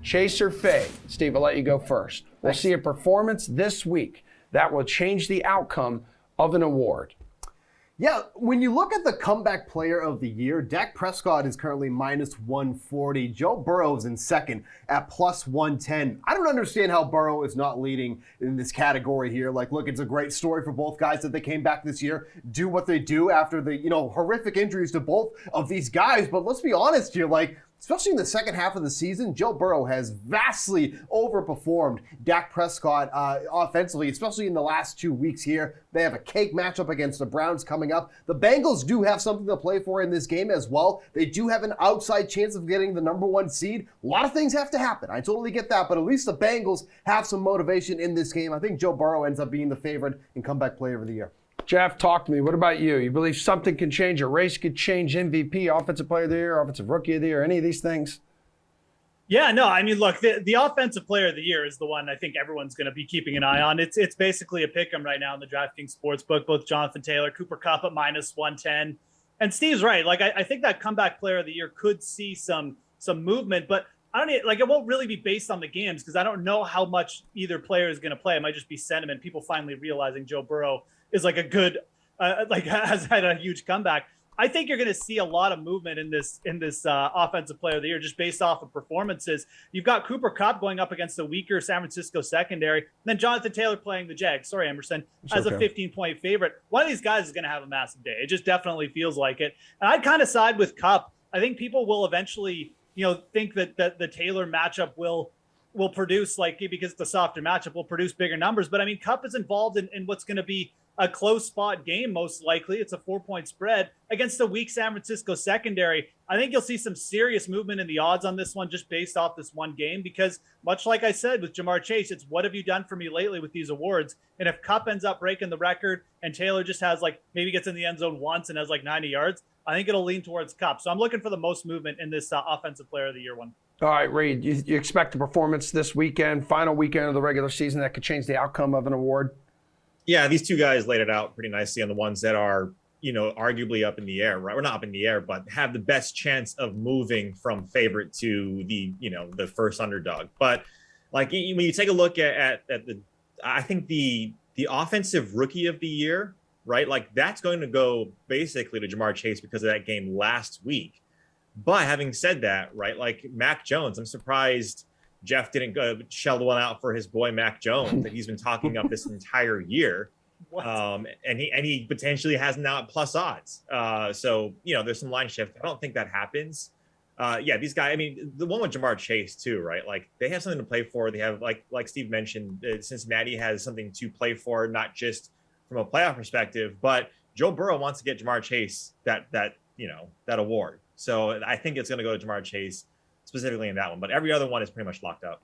Chase or fade? Steve, I'll let you go first. We'll see a performance this week that will change the outcome of an award. Yeah, when you look at the comeback player of the year, Dak Prescott is currently minus 140. Joe Burrow is in second at plus 110. I don't understand how Burrow is not leading in this category here. Like, look, it's a great story for both guys that they came back this year, do what they do after the, horrific injuries to both of these guys. But let's be honest here, especially in the second half of the season, Joe Burrow has vastly overperformed Dak Prescott offensively, especially in the last 2 weeks here. They have a cake matchup against the Browns coming up. The Bengals do have something to play for in this game as well. They do have an outside chance of getting the number 1 seed. A lot of things have to happen. I totally get that, but at least the Bengals have some motivation in this game. I think Joe Burrow ends up being the favorite and comeback player of the year. Jeff, talk to me. What about you? You believe something can change? A race could change MVP, Offensive Player of the Year, Offensive Rookie of the Year, any of these things? Yeah, no, I mean, look, the Offensive Player of the Year is the one I think everyone's going to be keeping an eye on. It's basically a pick 'em right now in the DraftKings Sportsbook, both Jonathan Taylor, Cooper Kupp at minus 110. And Steve's right. I think that comeback player of the year could see some movement, but I don't it won't really be based on the games because I don't know how much either player is going to play. It might just be sentiment. People finally realizing Joe Burrow is a good, has had a huge comeback. I think you're going to see a lot of movement in this Offensive Player of the Year just based off of performances. You've got Cooper Kupp going up against a weaker San Francisco secondary, and then Jonathan Taylor playing the Jags. Sorry, Emerson, as a 15-point favorite. One of these guys is going to have a massive day. It just definitely feels like it. And I'd kind of side with Kupp. I think people will eventually, think that the Taylor matchup will produce, because it's a softer matchup, will produce bigger numbers. But I mean, Kupp is involved in what's going to be a close spot game, most likely. It's a 4-point spread against a weak San Francisco secondary. I think you'll see some serious movement in the odds on this one just based off this one game because much like I said with Jamar Chase, it's what have you done for me lately with these awards? And if Kupp ends up breaking the record and Taylor just has maybe gets in the end zone once and has 90 yards, I think it'll lean towards Kupp. So I'm looking for the most movement in this Offensive Player of the Year one. All right, Reid, you expect a performance this weekend, final weekend of the regular season that could change the outcome of an award? Yeah, these two guys laid it out pretty nicely on the ones that are, arguably up in the air, right? We're not up in the air, but have the best chance of moving from favorite to the first underdog. But when you take a look at I think the Offensive Rookie of the Year, right? That's going to go basically to Jamar Chase because of that game last week. But having said that, right, Mac Jones, I'm surprised Jeff didn't go shell one out for his boy Mac Jones that he's been talking up this entire year. And he potentially has now at plus odds. So there's some line shift. I don't think that happens. These guys, I mean, the one with Jamar Chase too, right? They have something to play for. They have like Steve mentioned, Cincinnati has something to play for, not just from a playoff perspective, but Joe Burrow wants to get Jamar Chase that award. So I think it's going to go to Jamar Chase specifically in that one, but every other one is pretty much locked up.